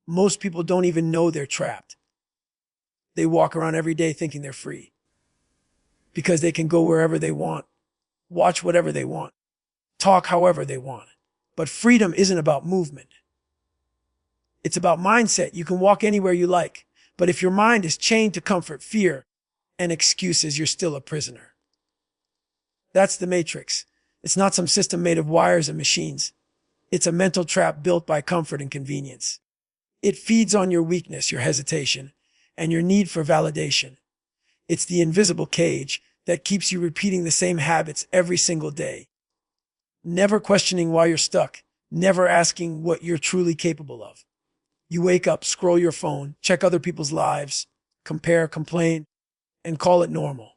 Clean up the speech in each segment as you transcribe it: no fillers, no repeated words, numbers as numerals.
Most people don't even know they're trapped. They walk around every day thinking they're free because they can go wherever they want, watch whatever they want, talk however they want. But freedom isn't about movement. It's about mindset. You can walk anywhere you like, but if your mind is chained to comfort, fear, and excuses, you're still a prisoner. That's the matrix. It's not some system made of wires and machines. It's a mental trap built by comfort and convenience. It feeds on your weakness, your hesitation, and your need for validation. It's the invisible cage that keeps you repeating the same habits every single day, never questioning why you're stuck, never asking what you're truly capable of. You wake up, scroll your phone, check other people's lives, compare, complain, and call it normal.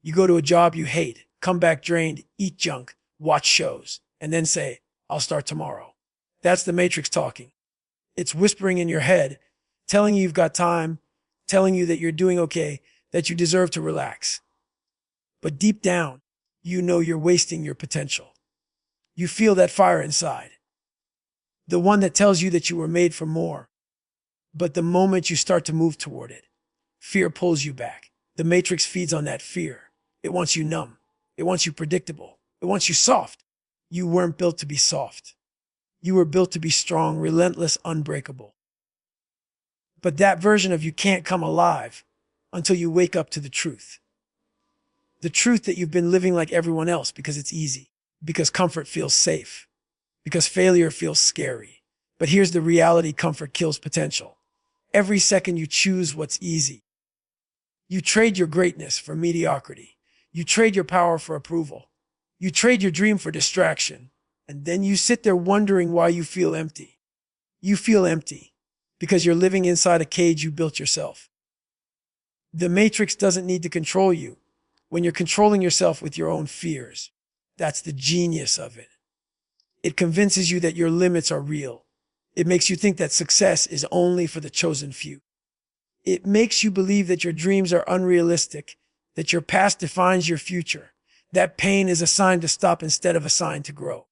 You go to a job you hate, come back drained, eat junk, watch shows, and then say, I'll start tomorrow. That's the matrix talking. It's whispering in your head, telling you you've got time, telling you that you're doing okay, that you deserve to relax. But deep down, you know you're wasting your potential. You feel that fire inside, the one that tells you that you were made for more. But the moment you start to move toward it, fear pulls you back. The matrix feeds on that fear. It wants you numb. It wants you predictable. It wants you soft. You weren't built to be soft. You were built to be strong, relentless, unbreakable. But that version of you can't come alive until you wake up to the truth. The truth that you've been living like everyone else because it's easy, because comfort feels safe, because failure feels scary. But here's the reality: comfort kills potential. Every second you choose what's easy, you trade your greatness for mediocrity. You trade your power for approval. You trade your dream for distraction. And then you sit there wondering why you feel empty. You feel empty because you're living inside a cage you built yourself. The matrix doesn't need to control you when you're controlling yourself with your own fears. That's the genius of it. It convinces you that your limits are real. It makes you think that success is only for the chosen few. It makes you believe that your dreams are unrealistic, that your past defines your future, that pain is a sign to stop instead of a sign to grow.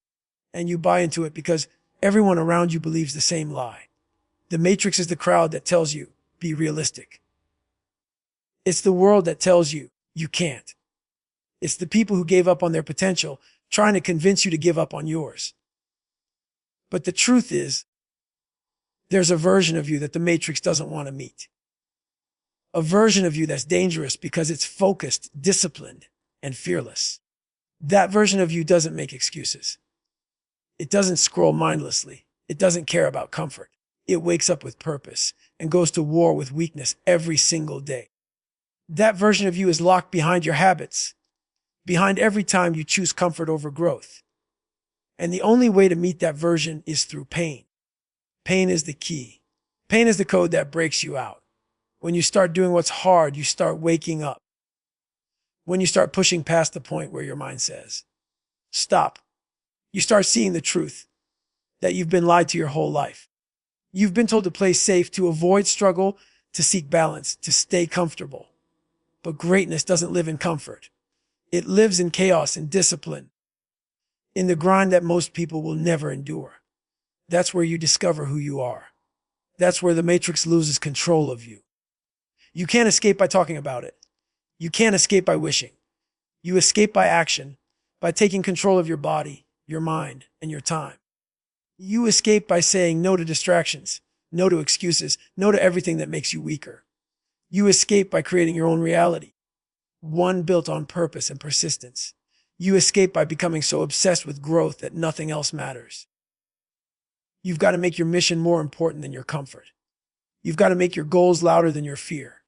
And you buy into it because everyone around you believes the same lie. The matrix is the crowd that tells you, be realistic. It's the world that tells you, you can't. It's the people who gave up on their potential, trying to convince you to give up on yours. But the truth is, there's a version of you that the matrix doesn't want to meet. A version of you that's dangerous because it's focused, disciplined, and fearless. That version of you doesn't make excuses. It doesn't scroll mindlessly. It doesn't care about comfort. It wakes up with purpose and goes to war with weakness every single day. That version of you is locked behind your habits, behind every time you choose comfort over growth. And the only way to meet that version is through pain. Pain is the key. Pain is the code that breaks you out. When you start doing what's hard, you start waking up. When you start pushing past the point where your mind says, stop, you start seeing the truth that you've been lied to your whole life. You've been told to play safe, to avoid struggle, to seek balance, to stay comfortable. But greatness doesn't live in comfort. It lives in chaos and discipline, in the grind that most people will never endure. That's where you discover who you are. That's where the matrix loses control of you. You can't escape by talking about it. You can't escape by wishing. You escape by action, by taking control of your body, your mind, and your time. You escape by saying no to distractions, no to excuses, no to everything that makes you weaker. You escape by creating your own reality, one built on purpose and persistence. You escape by becoming so obsessed with growth that nothing else matters. You've got to make your mission more important than your comfort. You've got to make your goals louder than your fear.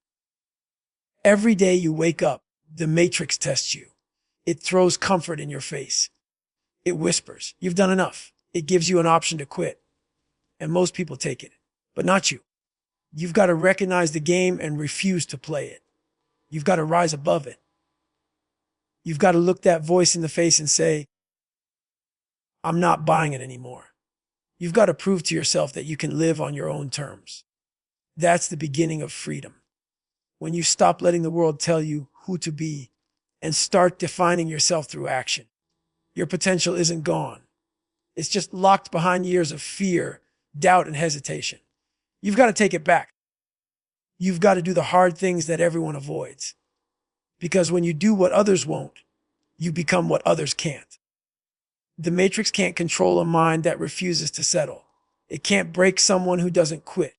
Every day you wake up, the matrix tests you. It throws comfort in your face. It whispers, you've done enough. It gives you an option to quit. And most people take it, but not you. You've got to recognize the game and refuse to play it. You've got to rise above it. You've got to look that voice in the face and say, I'm not buying it anymore. You've got to prove to yourself that you can live on your own terms. That's the beginning of freedom. When you stop letting the world tell you who to be and start defining yourself through action. Your potential isn't gone. It's just locked behind years of fear, doubt, and hesitation. You've got to take it back. You've got to do the hard things that everyone avoids. Because when you do what others won't, you become what others can't. The Matrix can't control a mind that refuses to settle. It can't break someone who doesn't quit.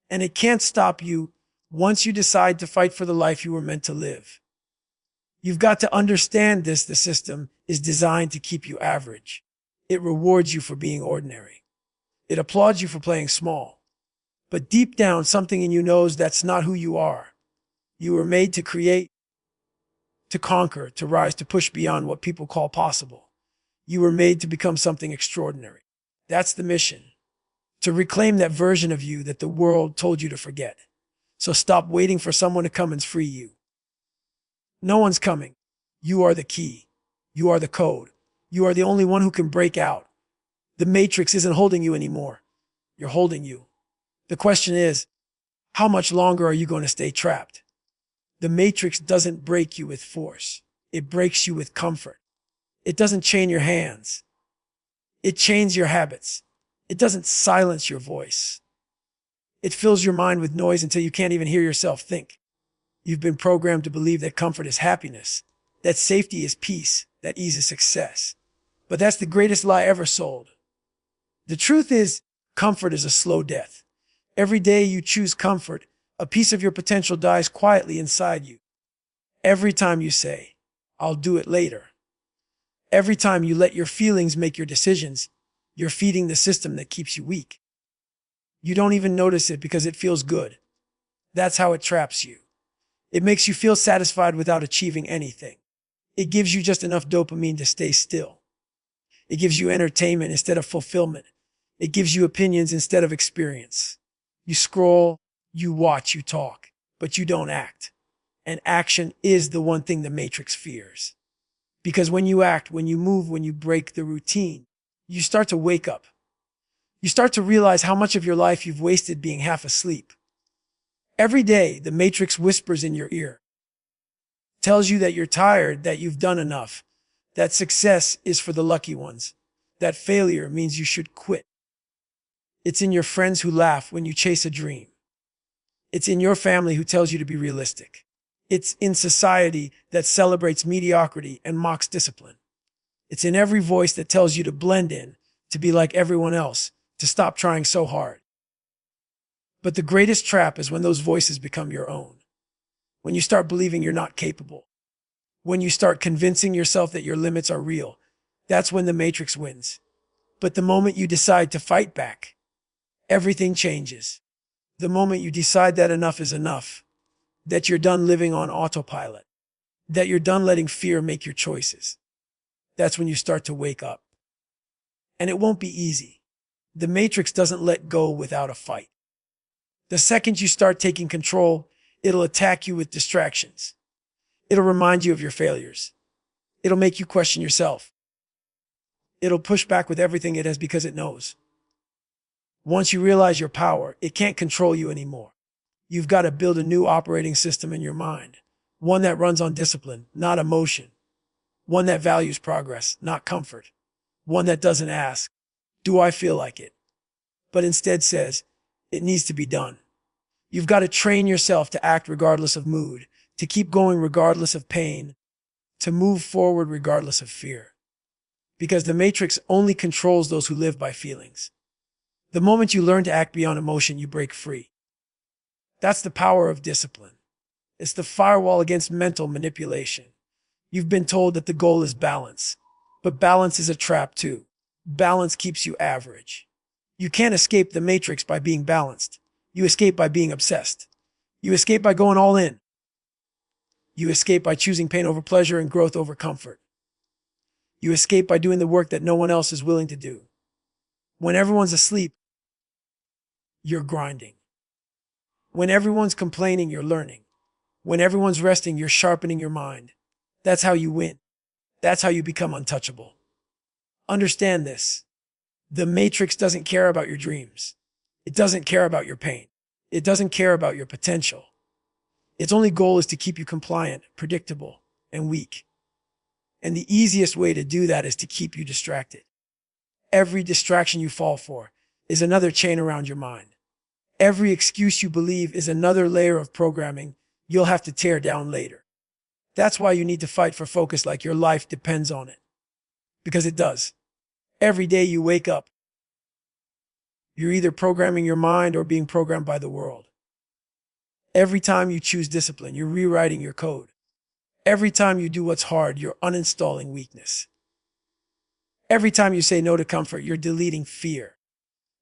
And it can't stop you once you decide to fight for the life you were meant to live. You've got to understand this. The system is designed to keep you average. It rewards you for being ordinary. It applauds you for playing small. But deep down, something in you knows that's not who you are. You were made to create, to conquer, to rise, to push beyond what people call possible. You were made to become something extraordinary. That's the mission. To reclaim that version of you that the world told you to forget. So stop waiting for someone to come and free you. No one's coming. You are the key. You are the code. You are the only one who can break out. The Matrix isn't holding you anymore. You're holding you. The question is, how much longer are you going to stay trapped? The Matrix doesn't break you with force. It breaks you with comfort. It doesn't chain your hands. It chains your habits. It doesn't silence your voice. It fills your mind with noise until you can't even hear yourself think. You've been programmed to believe that comfort is happiness, that safety is peace, that ease is success. But that's the greatest lie ever sold. The truth is, comfort is a slow death. Every day you choose comfort, a piece of your potential dies quietly inside you. Every time you say, "I'll do it later." Every time you let your feelings make your decisions, you're feeding the system that keeps you weak. You don't even notice it because it feels good. That's how it traps you. It makes you feel satisfied without achieving anything. It gives you just enough dopamine to stay still. It gives you entertainment instead of fulfillment. It gives you opinions instead of experience. You scroll, you watch, you talk, but you don't act. And action is the one thing the Matrix fears. Because when you act, when you move, when you break the routine, you start to wake up. You start to realize how much of your life you've wasted being half asleep. Every day, the Matrix whispers in your ear, tells you that you're tired, that you've done enough, that success is for the lucky ones, that failure means you should quit. It's in your friends who laugh when you chase a dream. It's in your family who tells you to be realistic. It's in society that celebrates mediocrity and mocks discipline. It's in every voice that tells you to blend in, to be like everyone else, to stop trying so hard. But the greatest trap is when those voices become your own. When you start believing you're not capable. When you start convincing yourself that your limits are real. That's when the Matrix wins. But the moment you decide to fight back, everything changes. The moment you decide that enough is enough, that you're done living on autopilot, that you're done letting fear make your choices, that's when you start to wake up. And it won't be easy. The Matrix doesn't let go without a fight. The second you start taking control, it'll attack you with distractions. It'll remind you of your failures. It'll make you question yourself. It'll push back with everything it has because it knows. Once you realize your power, it can't control you anymore. You've got to build a new operating system in your mind. One that runs on discipline, not emotion. One that values progress, not comfort. One that doesn't ask, "Do I feel like it?" but instead says, "It needs to be done." You've got to train yourself to act regardless of mood, to keep going regardless of pain, to move forward regardless of fear. Because the Matrix only controls those who live by feelings. The moment you learn to act beyond emotion, you break free. That's the power of discipline. It's the firewall against mental manipulation. You've been told that the goal is balance, but balance is a trap too. Balance keeps you average. You can't escape the Matrix by being balanced. You escape by being obsessed. You escape by going all in. You escape by choosing pain over pleasure and growth over comfort. You escape by doing the work that no one else is willing to do. When everyone's asleep, you're grinding. When everyone's complaining, you're learning. When everyone's resting, you're sharpening your mind. That's how you win. That's how you become untouchable. Understand this. The Matrix doesn't care about your dreams. It doesn't care about your pain. It doesn't care about your potential. Its only goal is to keep you compliant, predictable, and weak. And the easiest way to do that is to keep you distracted. Every distraction you fall for is another chain around your mind. Every excuse you believe is another layer of programming you'll have to tear down later. That's why you need to fight for focus like your life depends on it. Because it does. Every day you wake up, you're either programming your mind or being programmed by the world. Every time you choose discipline, you're rewriting your code. Every time you do what's hard, you're uninstalling weakness. Every time you say no to comfort, you're deleting fear.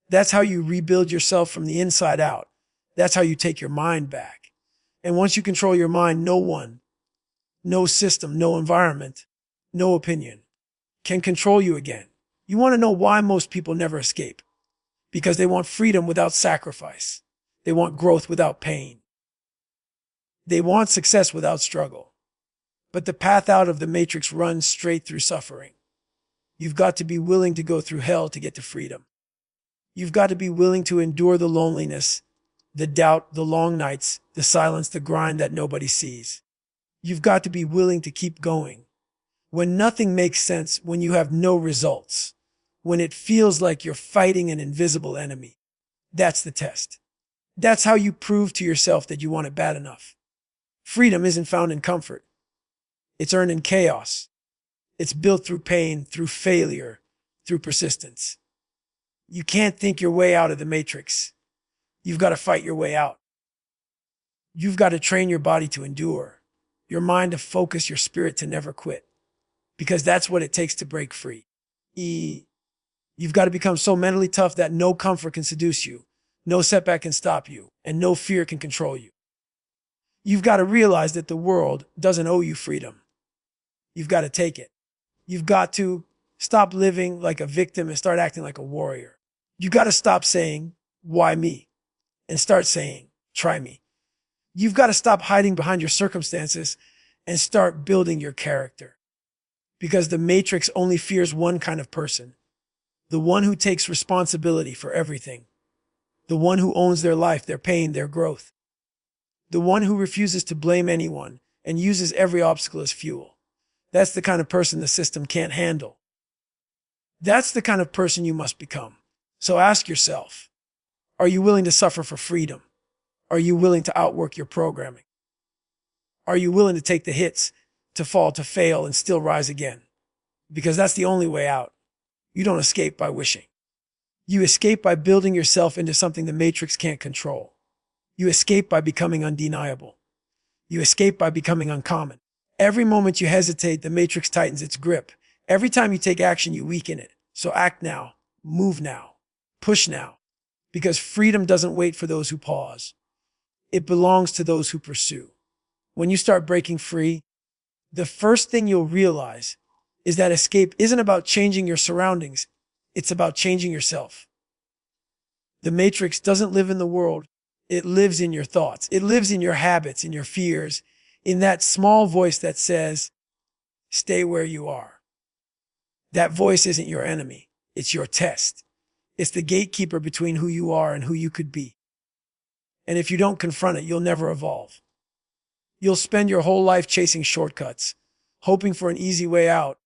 That's how you rebuild yourself from the inside out. That's how you take your mind back. And once you control your mind, no one, no system, no environment, no opinion can control you again. You want to know why most people never escape? Because they want freedom without sacrifice. They want growth without pain. They want success without struggle. But the path out of the matrix runs straight through suffering. You've got to be willing to go through hell to get to freedom. You've got to be willing to endure the loneliness, the doubt, the long nights, the silence, the grind that nobody sees. You've got to be willing to keep going. When nothing makes sense, when you have no results, when it feels like you're fighting an invisible enemy, that's the test. That's how you prove to yourself that you want it bad enough. Freedom isn't found in comfort. It's earned in chaos. It's built through pain, through failure, through persistence. You can't think your way out of the matrix. You've got to fight your way out. You've got to train your body to endure, your mind to focus, your spirit to never quit. Because that's what it takes to break free. You've got to become so mentally tough that no comfort can seduce you, no setback can stop you, and no fear can control you. You've got to realize that the world doesn't owe you freedom. You've got to take it. You've got to stop living like a victim and start acting like a warrior. You got to stop saying, why me? And start saying, try me. You've got to stop hiding behind your circumstances and start building your character. Because the matrix only fears one kind of person, the one who takes responsibility for everything, the one who owns their life, their pain, their growth, the one who refuses to blame anyone and uses every obstacle as fuel. That's the kind of person the system can't handle. That's the kind of person you must become. So ask yourself, are you willing to suffer for freedom? Are you willing to outwork your programming? Are you willing to take the hits, to fall, to fail, and still rise again? Because that's the only way out. You don't escape by wishing. You escape by building yourself into something the matrix can't control. You escape by becoming undeniable. You escape by becoming uncommon. Every moment you hesitate, the matrix tightens its grip. Every time you take action, you weaken it. So act now, move now, push now. Because freedom doesn't wait for those who pause. It belongs to those who pursue. When you start breaking free, the first thing you'll realize is that escape isn't about changing your surroundings. It's about changing yourself. The matrix doesn't live in the world. It lives in your thoughts. It lives in your habits, in your fears, in that small voice that says, stay where you are. That voice isn't your enemy. It's your test. It's the gatekeeper between who you are and who you could be. And if you don't confront it, you'll never evolve. You'll spend your whole life chasing shortcuts, hoping for an easy way out,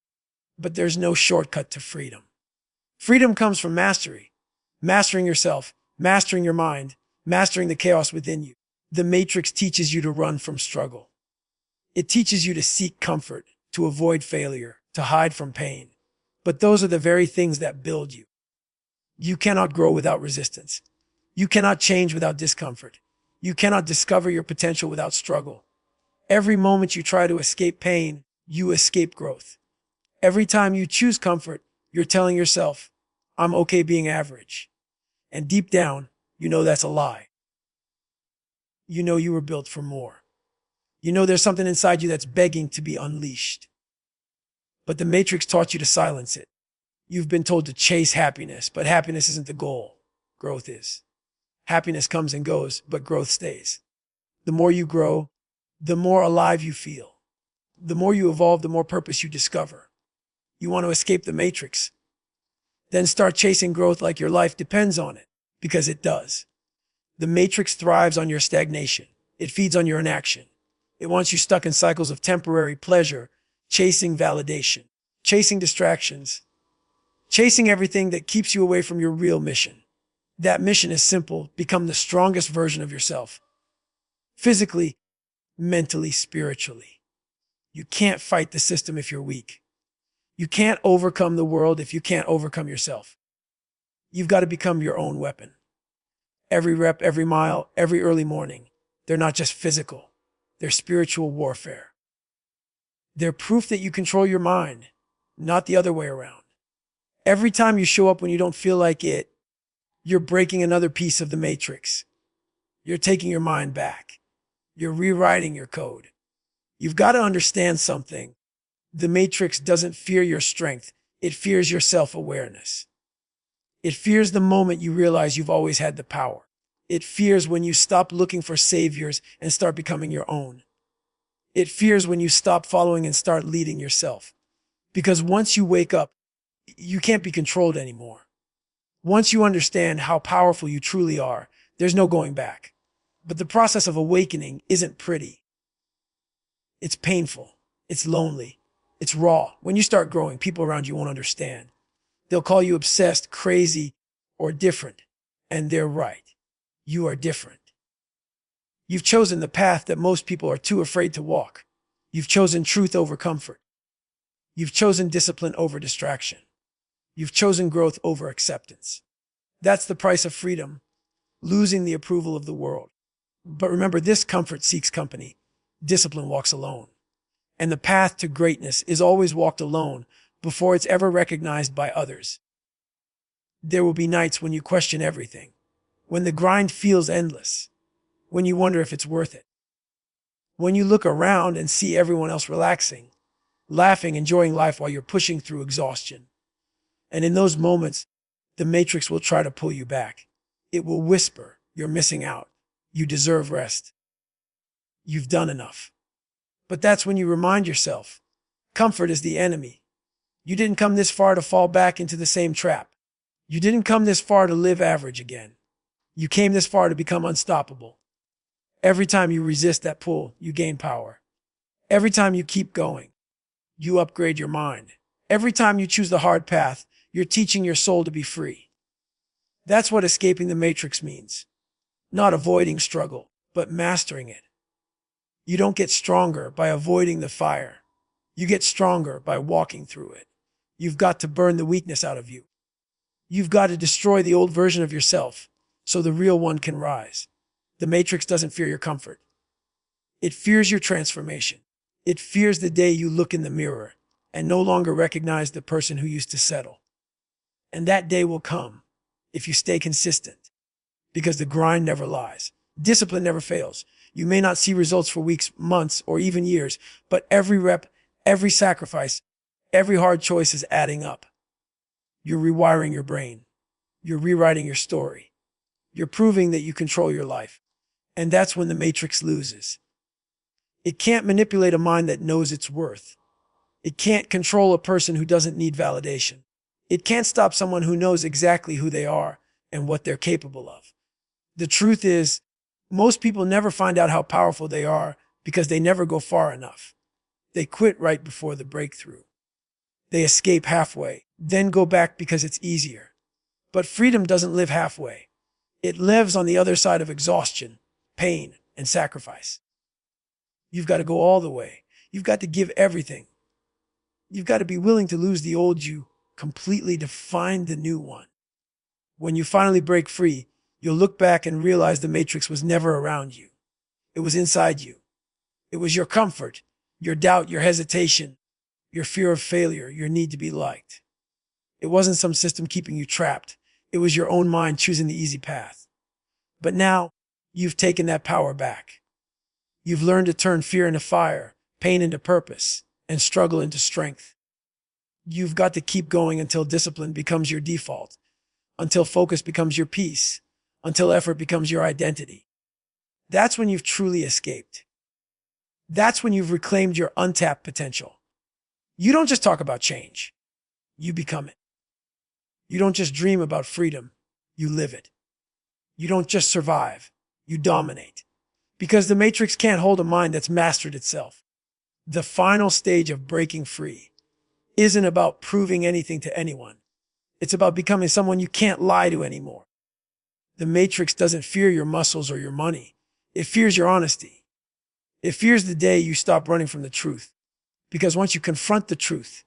but there's no shortcut to freedom. Freedom comes from mastery, mastering yourself, mastering your mind, mastering the chaos within you. The matrix teaches you to run from struggle. It teaches you to seek comfort, to avoid failure, to hide from pain. But those are the very things that build you. You cannot grow without resistance. You cannot change without discomfort. You cannot discover your potential without struggle. Every moment you try to escape pain, you escape growth. Every time you choose comfort, you're telling yourself, I'm okay being average. And deep down, you know that's a lie. You know you were built for more. You know there's something inside you that's begging to be unleashed. But the matrix taught you to silence it. You've been told to chase happiness, but happiness isn't the goal. Growth is. Happiness comes and goes, but growth stays. The more you grow, the more alive you feel. The more you evolve, the more purpose you discover. You want to escape the matrix? Then start chasing growth like your life depends on it, because it does. The matrix thrives on your stagnation. It feeds on your inaction. It wants you stuck in cycles of temporary pleasure, chasing validation, chasing distractions, chasing everything that keeps you away from your real mission. That mission is simple: become the strongest version of yourself. Physically, mentally, spiritually. You can't fight the system if you're weak. You can't overcome the world if you can't overcome yourself. You've got to become your own weapon. Every rep, every mile, every early morning, they're not just physical. They're spiritual warfare. They're proof that you control your mind, not the other way around. Every time you show up when you don't feel like it, you're breaking another piece of the matrix. You're taking your mind back. You're rewriting your code. You've got to understand something. The matrix doesn't fear your strength. It fears your self-awareness. It fears the moment you realize you've always had the power. It fears when you stop looking for saviors and start becoming your own. It fears when you stop following and start leading yourself. Because once you wake up, you can't be controlled anymore. Once you understand how powerful you truly are, there's no going back. But the process of awakening isn't pretty. It's painful. It's lonely. It's raw. When you start growing, people around you won't understand. They'll call you obsessed, crazy, or different. And they're right. You are different. You've chosen the path that most people are too afraid to walk. You've chosen truth over comfort. You've chosen discipline over distraction. You've chosen growth over acceptance. That's the price of freedom, losing the approval of the world. But remember, this comfort seeks company. Discipline walks alone. And the path to greatness is always walked alone before it's ever recognized by others. There will be nights when you question everything, when the grind feels endless, when you wonder if it's worth it, when you look around and see everyone else relaxing, laughing, enjoying life while you're pushing through exhaustion. And in those moments, the matrix will try to pull you back. It will whisper, "You're missing out. You deserve rest. You've done enough." But that's when you remind yourself, comfort is the enemy. You didn't come this far to fall back into the same trap. You didn't come this far to live average again. You came this far to become unstoppable. Every time you resist that pull, you gain power. Every time you keep going, you upgrade your mind. Every time you choose the hard path, you're teaching your soul to be free. That's what escaping the matrix means. Not avoiding struggle, but mastering it. You don't get stronger by avoiding the fire. You get stronger by walking through it. You've got to burn the weakness out of you. You've got to destroy the old version of yourself so the real one can rise. The matrix doesn't fear your comfort. It fears your transformation. It fears the day you look in the mirror and no longer recognize the person who used to settle. And that day will come if you stay consistent, because the grind never lies. Discipline never fails. You may not see results for weeks, months, or even years, but every rep, every sacrifice, every hard choice is adding up. You're rewiring your brain. You're rewriting your story. You're proving that you control your life. And that's when the matrix loses. It can't manipulate a mind that knows its worth. It can't control a person who doesn't need validation. It can't stop someone who knows exactly who they are and what they're capable of. The truth is, most people never find out how powerful they are because they never go far enough. They quit right before the breakthrough. They escape halfway, then go back because it's easier. But freedom doesn't live halfway. It lives on the other side of exhaustion, pain, and sacrifice. You've got to go all the way. You've got to give everything. You've got to be willing to lose the old you completely to find the new one. When you finally break free, you'll look back and realize the matrix was never around you. It was inside you. It was your comfort, your doubt, your hesitation, your fear of failure, your need to be liked. It wasn't some system keeping you trapped. It was your own mind choosing the easy path. But now, you've taken that power back. You've learned to turn fear into fire, pain into purpose, and struggle into strength. You've got to keep going until discipline becomes your default, until focus becomes your peace, until effort becomes your identity. That's when you've truly escaped. That's when you've reclaimed your untapped potential. You don't just talk about change. You become it. You don't just dream about freedom. You live it. You don't just survive. You dominate. Because the matrix can't hold a mind that's mastered itself. The final stage of breaking free isn't about proving anything to anyone. It's about becoming someone you can't lie to anymore. The Matrix doesn't fear your muscles or your money. It fears your honesty. It fears the day you stop running from the truth. Because once you confront the truth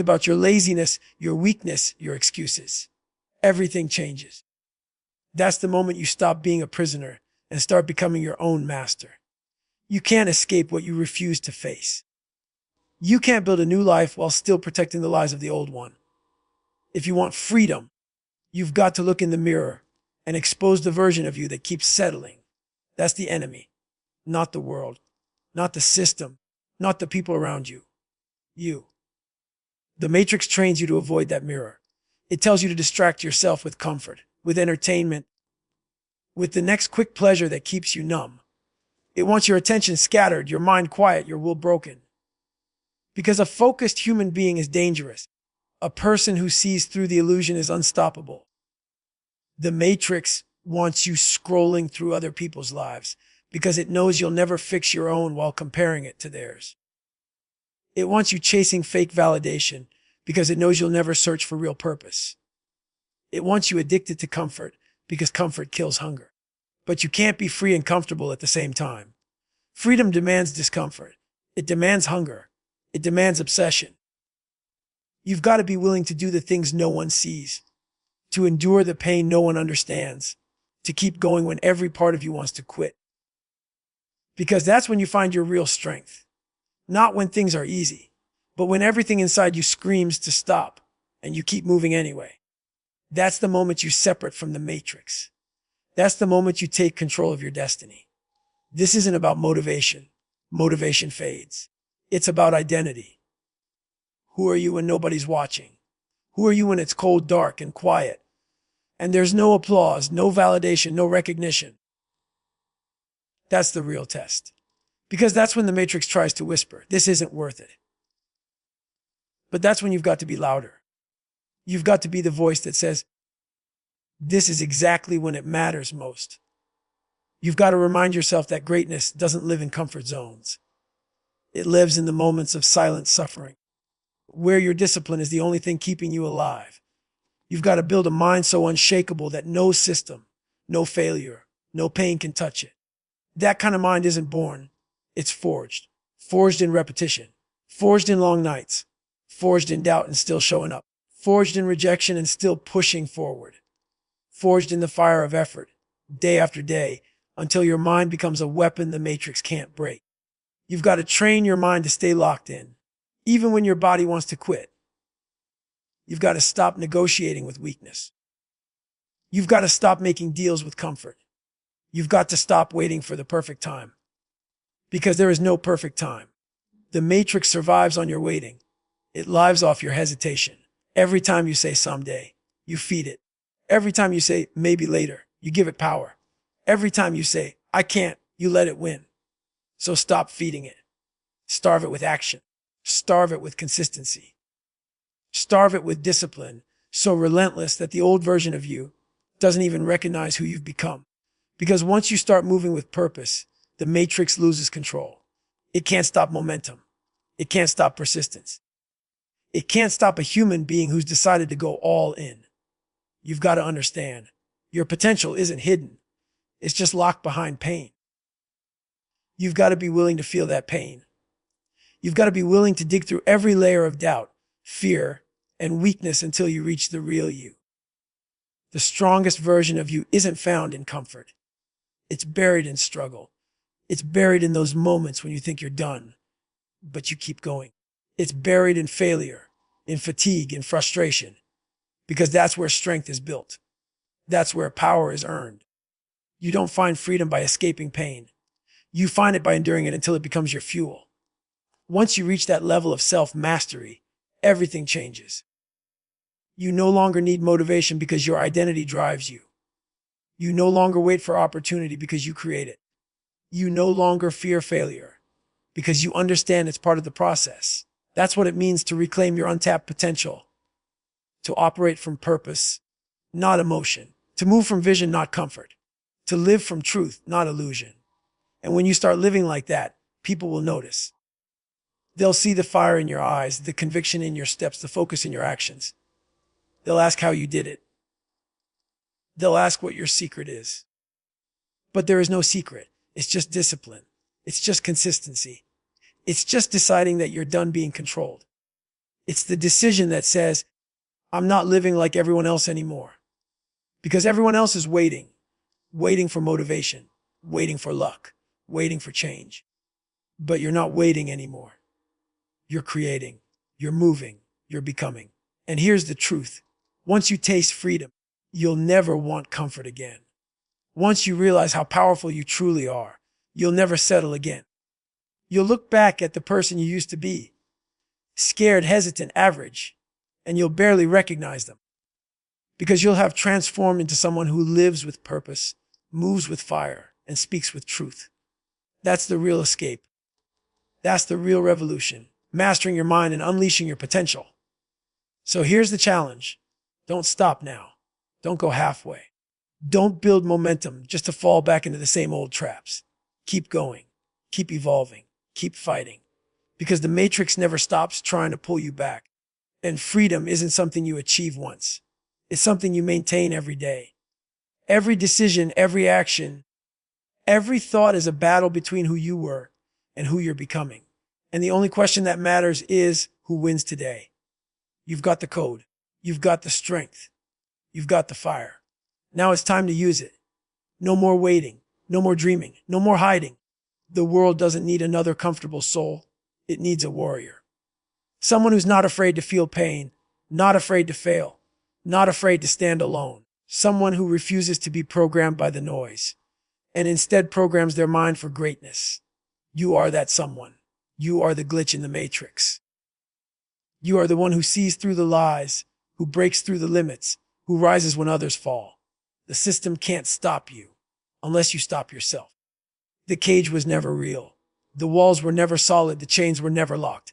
about your laziness, your weakness, your excuses, everything changes. That's the moment you stop being a prisoner and start becoming your own master. You can't escape what you refuse to face. You can't build a new life while still protecting the lies of the old one. If you want freedom, you've got to look in the mirror and expose the version of you that keeps settling. That's the enemy, not the world, not the system, not the people around you. You. The Matrix trains you to avoid that mirror. It tells you to distract yourself with comfort, with entertainment, with the next quick pleasure that keeps you numb. It wants your attention scattered, your mind quiet, your will broken. Because a focused human being is dangerous. A person who sees through the illusion is unstoppable. The Matrix wants you scrolling through other people's lives because it knows you'll never fix your own while comparing it to theirs. It wants you chasing fake validation because it knows you'll never search for real purpose. It wants you addicted to comfort because comfort kills hunger. But you can't be free and comfortable at the same time. Freedom demands discomfort. It demands hunger. It demands obsession. You've got to be willing to do the things no one sees, to endure the pain no one understands, to keep going when every part of you wants to quit. Because that's when you find your real strength. Not when things are easy, but when everything inside you screams to stop and you keep moving anyway. That's the moment you separate from the Matrix. That's the moment you take control of your destiny. This isn't about motivation. Motivation fades. It's about identity. Who are you when nobody's watching? Who are you when it's cold, dark, and quiet? And there's no applause, no validation, no recognition. That's the real test. Because that's when the Matrix tries to whisper, this isn't worth it. But that's when you've got to be louder. You've got to be the voice that says, this is exactly when it matters most. You've got to remind yourself that greatness doesn't live in comfort zones. It lives in the moments of silent suffering, where your discipline is the only thing keeping you alive. You've got to build a mind so unshakable that no system, no failure, no pain can touch it. That kind of mind isn't born. It's forged. Forged in repetition. Forged in long nights. Forged in doubt and still showing up. Forged in rejection and still pushing forward. Forged in the fire of effort, day after day, until your mind becomes a weapon the Matrix can't break. You've got to train your mind to stay locked in, even when your body wants to quit. You've got to stop negotiating with weakness. You've got to stop making deals with comfort. You've got to stop waiting for the perfect time. Because there is no perfect time. The Matrix survives on your waiting. It lives off your hesitation. Every time you say someday, you feed it. Every time you say maybe later, you give it power. Every time you say I can't, you let it win. So stop feeding it. Starve it with action. Starve it with consistency. Starve it with discipline, so relentless that the old version of you doesn't even recognize who you've become. Because once you start moving with purpose, the Matrix loses control. It can't stop momentum. It can't stop persistence. It can't stop a human being who's decided to go all in. You've got to understand, your potential isn't hidden. It's just locked behind pain. You've got to be willing to feel that pain. You've got to be willing to dig through every layer of doubt, fear, and weakness until you reach the real you. The strongest version of you isn't found in comfort. It's buried in struggle. It's buried in those moments when you think you're done, but you keep going. It's buried in failure, in fatigue, in frustration, because that's where strength is built. That's where power is earned. You don't find freedom by escaping pain. You find it by enduring it until it becomes your fuel. Once you reach that level of self-mastery, everything changes. You no longer need motivation because your identity drives you. You no longer wait for opportunity because you create it. You no longer fear failure because you understand it's part of the process. That's what it means to reclaim your untapped potential, to operate from purpose, not emotion, to move from vision, not comfort, to live from truth, not illusion. And when you start living like that, people will notice. They'll see the fire in your eyes, the conviction in your steps, the focus in your actions. They'll ask how you did it. They'll ask what your secret is. But there is no secret. It's just discipline. It's just consistency. It's just deciding that you're done being controlled. It's the decision that says, I'm not living like everyone else anymore. Because everyone else is waiting for motivation, waiting for luck, waiting for change. But you're not waiting anymore. You're creating, you're moving, you're becoming. And here's the truth. Once you taste freedom, you'll never want comfort again. Once you realize how powerful you truly are, you'll never settle again. You'll look back at the person you used to be, scared, hesitant, average, and you'll barely recognize them. Because you'll have transformed into someone who lives with purpose, moves with fire, and speaks with truth. That's the real escape. That's the real revolution, mastering your mind and unleashing your potential. So here's the challenge. Don't stop now. Don't go halfway. Don't build momentum just to fall back into the same old traps. Keep going. Keep evolving. Keep fighting. Because the matrix never stops trying to pull you back. And freedom isn't something you achieve once. It's something you maintain every day. Every decision, every action, every thought is a battle between who you were and who you're becoming. And the only question that matters is who wins today. You've got the code. You've got the strength. You've got the fire. Now it's time to use it. No more waiting. No more dreaming. No more hiding. The world doesn't need another comfortable soul. It needs a warrior. Someone who's not afraid to feel pain, not afraid to fail, not afraid to stand alone. Someone who refuses to be programmed by the noise and instead programs their mind for greatness. You are that someone. You are the glitch in the matrix. You are the one who sees through the lies, who breaks through the limits, who rises when others fall. The system can't stop you unless you stop yourself. The cage was never real. The walls were never solid. The chains were never locked.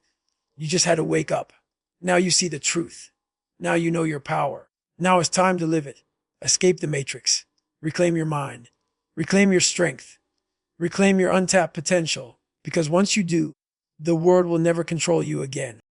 You just had to wake up. Now you see the truth. Now you know your power. Now it's time to live it. Escape the matrix. Reclaim your mind. Reclaim your strength. Reclaim your untapped potential. Because once you do, the world will never control you again.